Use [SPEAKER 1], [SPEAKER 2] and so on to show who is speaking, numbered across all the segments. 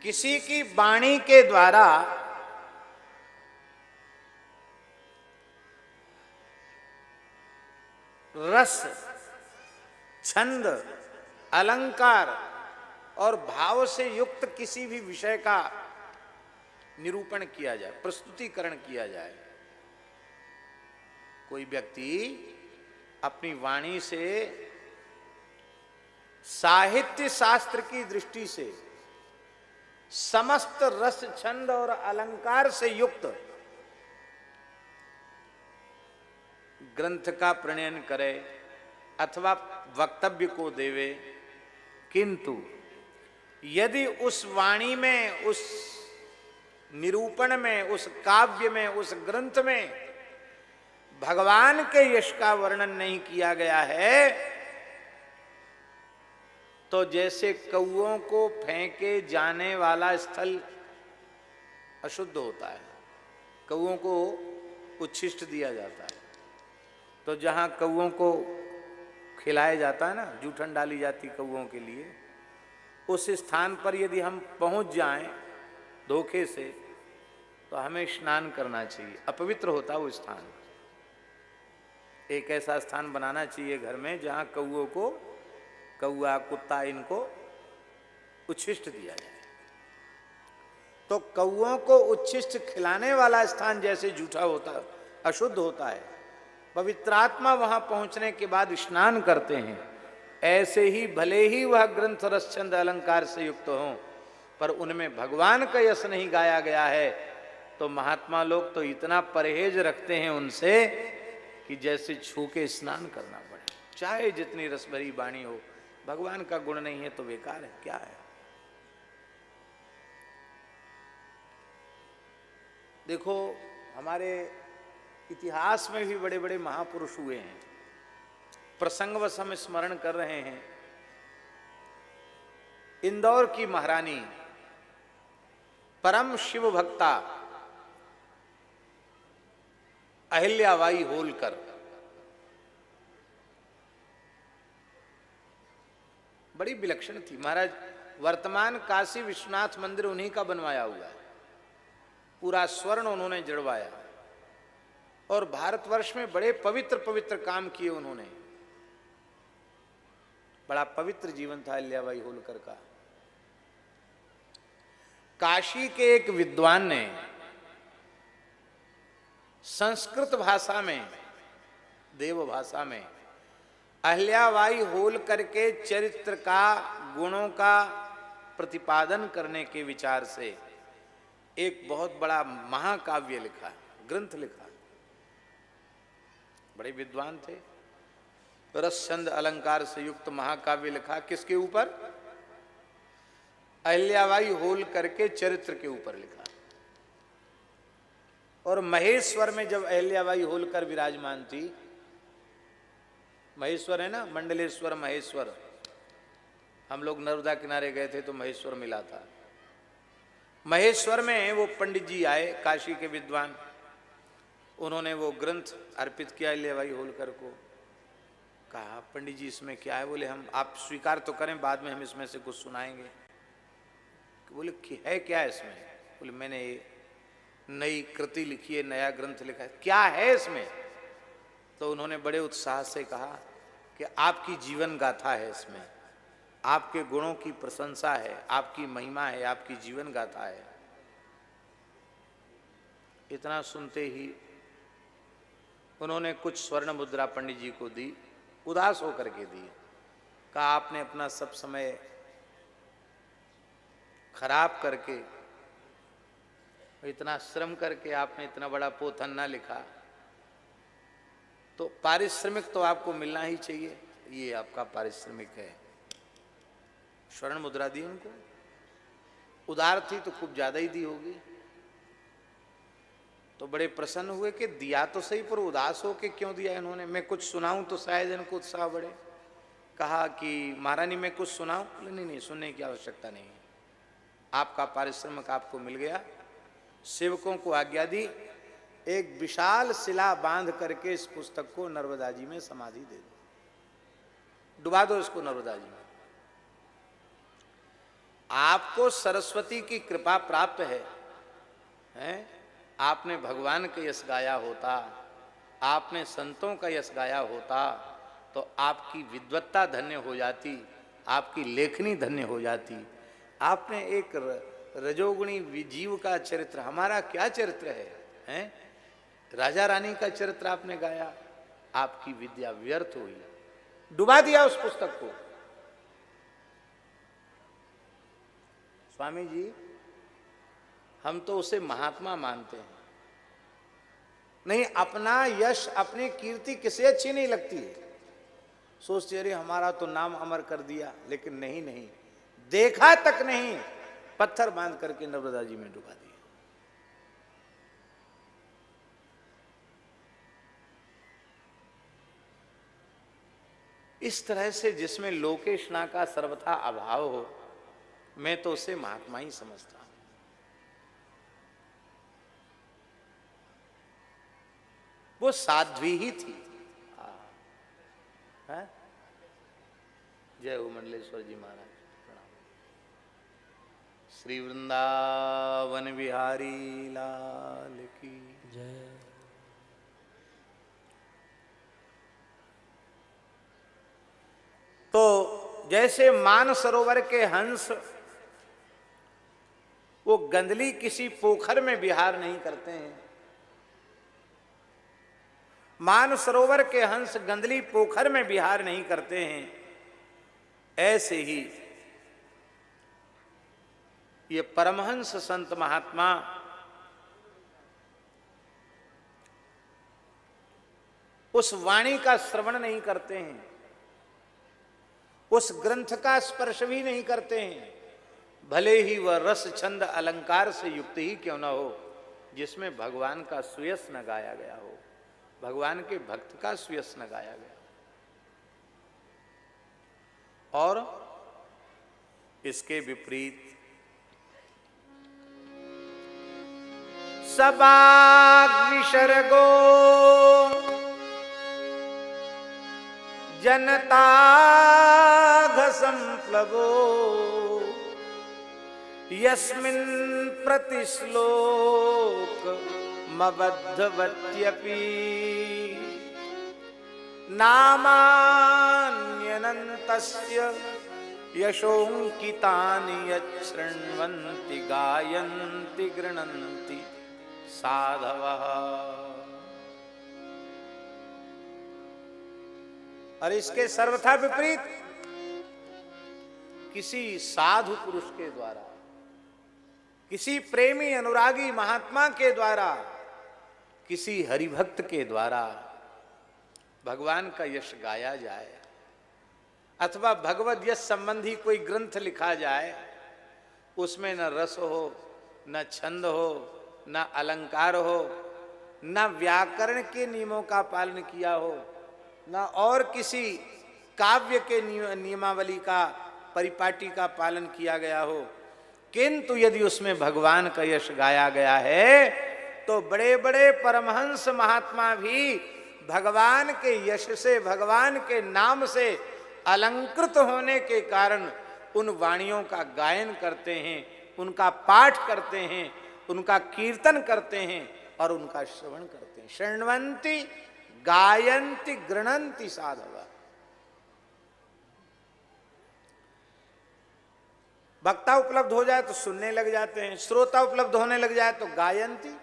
[SPEAKER 1] किसी की वाणी के द्वारा रस, छंद, अलंकार और भाव से युक्त किसी भी विषय का निरूपण किया जाए, प्रस्तुतिकरण किया जाए। कोई व्यक्ति अपनी वाणी से साहित्य शास्त्र की दृष्टि से समस्त रस, छंद और अलंकार से युक्त ग्रंथ का प्रणयन करे अथवा वक्तव्य को देवे, किंतु यदि उस वाणी में, उस निरूपण में, उस काव्य में, उस ग्रंथ में भगवान के यश का वर्णन नहीं किया गया है, तो जैसे कौओं को फेंके जाने वाला स्थल अशुद्ध होता है, कौओं को उच्छिष्ट दिया जाता है, तो जहां कौओं को खिलाया जाता है ना, जूठन डाली जाती कौओं के लिए, उस स्थान पर यदि हम पहुंच जाएं धोखे से, तो हमें स्नान करना चाहिए। अपवित्र होता वो स्थान। एक ऐसा स्थान बनाना चाहिए घर में जहां कौओं को, कौआ, कुत्ता, इनको उच्छिष्ट दिया जाए। तो कौओं को उच्छिष्ट खिलाने वाला स्थान जैसे जूठा होता, अशुद्ध होता है, पवित्रात्मा वहां पहुंचने के बाद स्नान करते हैं, ऐसे ही भले ही वह ग्रंथ रस, छंद, अलंकार से युक्त हों, पर उनमें भगवान का यश नहीं गाया गया है, तो महात्मा लोग तो इतना परहेज रखते हैं उनसे कि जैसे छू के स्नान करना पड़े। चाहे जितनी रस भरी वाणी हो, भगवान का गुण नहीं है तो बेकार है, क्या है। देखो, हमारे इतिहास में भी बड़े बड़े महापुरुष हुए हैं। प्रसंगवश हम स्मरण कर रहे हैं इंदौर की महारानी, परम शिव भक्ता अहिल्याबाई होलकर। बड़ी विलक्षण थी महाराज। वर्तमान काशी विश्वनाथ मंदिर उन्हीं का बनवाया हुआ है, पूरा स्वर्ण उन्होंने जड़वाया, और भारतवर्ष में बड़े पवित्र पवित्र काम किए उन्होंने। बड़ा पवित्र जीवन था अहिल्याबाई होलकर का। काशी के एक विद्वान ने संस्कृत भाषा में, देव भाषा में, अहिल्याबाई होलकर के चरित्र का, गुणों का प्रतिपादन करने के विचार से एक बहुत बड़ा महाकाव्य लिखा, ग्रंथ लिखा। बड़े विद्वान थे। रस, छंद, अलंकार से युक्त महाकाव्य लिखा। किसके ऊपर? अहिल्याबाई होलकर के चरित्र के ऊपर लिखा। और महेश्वर में जब अहिल्याबाई होलकर विराजमान थी, महेश्वर है ना, मंडलेश्वर महेश्वर, हम लोग नर्मदा किनारे गए थे तो महेश्वर मिला था। महेश्वर में वो पंडित जी आए, काशी के विद्वान, उन्होंने वो ग्रंथ अर्पित किया अहिल्याबाई होलकर को। कहा, पंडित जी इसमें क्या है? बोले, हम, आप स्वीकार तो करें, बाद में हम इसमें से कुछ सुनाएंगे। बोले, है क्या इसमें? बोले, मैंने नई कृति लिखी है, नया ग्रंथ लिखा है, क्या है इसमें? तो उन्होंने बड़े उत्साह से कहा कि आपकी जीवन गाथा है इसमें, आपके गुणों की प्रशंसा है, आपकी महिमा है, आपकी जीवन गाथा है। इतना सुनते ही उन्होंने कुछ स्वर्ण मुद्रा पंडित जी को दी, उदास होकर के दी। कहा, आपने अपना सब समय खराब करके, इतना श्रम करके आपने इतना बड़ा पोथन्ना लिखा, तो पारिश्रमिक तो आपको मिलना ही चाहिए, ये आपका पारिश्रमिक है। स्वर्ण मुद्रा दी उनको। उदार थी तो खूब ज्यादा ही दी होगी। तो बड़े प्रसन्न हुए कि दिया तो सही, पर उदास हो के क्यों दिया इन्होंने? मैं कुछ सुनाऊं तो शायद इनको उत्साह बढ़े। कहा कि महारानी मैं कुछ सुनाऊं? बोले, नहीं नहीं, सुनने की आवश्यकता नहीं है, आपका पारिश्रमिक आपको मिल गया। सेवकों को आज्ञा दी, एक विशाल शिला बांध करके इस पुस्तक को नर्मदा जी में समाधि दे दो, डुबा दो इसको नर्मदा जी में। आपको सरस्वती की कृपा प्राप्त है, हैं? आपने भगवान का यश गाया होता, आपने संतों का यश गाया होता, तो आपकी विद्वत्ता धन्य हो जाती, आपकी लेखनी धन्य हो जाती। आपने एक रजोगुणी जीव का चरित्र, हमारा क्या चरित्र है, हैं? राजा रानी का चरित्र आपने गाया, आपकी विद्या व्यर्थ हुई, डुबा दिया उस पुस्तक को। स्वामी जी, हम तो उसे महात्मा मानते हैं, नहीं अपना यश अपनी कीर्ति किसे अच्छी नहीं लगती है। सोचते अरे हमारा तो नाम अमर कर दिया, लेकिन नहीं नहीं, देखा तक नहीं, पत्थर बांध करके नर्मदा जी में डुबा दिया। इस तरह से जिसमें लोकेशना का सर्वथा अभाव हो, मैं तो उसे महात्मा ही समझता हूं। वो साध्वी ही थी। है? जय हो मंडलेश्वर जी महाराज, प्रणाम। श्री वृंदावन बिहारी लाल की जय। तो जैसे मानसरोवर के हंस वो गंदली किसी पोखर में विहार नहीं करते हैं, मानसरोवर के हंस गंदली पोखर में विहार नहीं करते हैं, ऐसे ही ये परमहंस संत महात्मा उस वाणी का श्रवण नहीं करते हैं, उस ग्रंथ का स्पर्श भी नहीं करते हैं, भले ही वह रस छंद अलंकार से युक्त ही क्यों न हो, जिसमें भगवान का सुयस न गाया गया हो, भगवान के भक्त का सुयस न गाया गया। और इसके विपरीत सबाग विसर्गो जनता संप्लवो यस्मिन् प्रतिश्लोक मबद्धवत्यपि नामान्यनन्तस्य यशोंकितानि यच्छृण्वन्ति गायन्ति गृह्णन्ति साधवः। और इसके सर्वथा विपरीत किसी साधु पुरुष के द्वारा, किसी प्रेमी अनुरागी महात्मा के द्वारा, किसी हरिभक्त के द्वारा भगवान का यश गाया जाए, अथवा भगवद यश संबंधी कोई ग्रंथ लिखा जाए, उसमें न रस हो, न छंद हो, न अलंकार हो, न व्याकरण के नियमों का पालन किया हो, न और किसी काव्य के नियमावली का परिपाटी का पालन किया गया हो, किंतु यदि उसमें भगवान का यश गाया गया है, तो बड़े बड़े परमहंस महात्मा भी भगवान के यश से, भगवान के नाम से अलंकृत होने के कारण उन वाणियों का गायन करते हैं, उनका पाठ करते हैं, उनका कीर्तन करते हैं और उनका श्रवण करते हैं। शृण्वन्ति गायन्ति गृह्णन्ति साधव। वक्ता उपलब्ध हो जाए तो सुनने लग जाते हैं, श्रोता उपलब्ध होने लग जाए तो गायन्ति,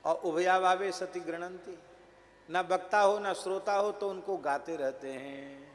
[SPEAKER 1] और उभयाभावे सति गृह्णन्ति। न वक्ता हो न श्रोता हो तो उनको गाते रहते हैं।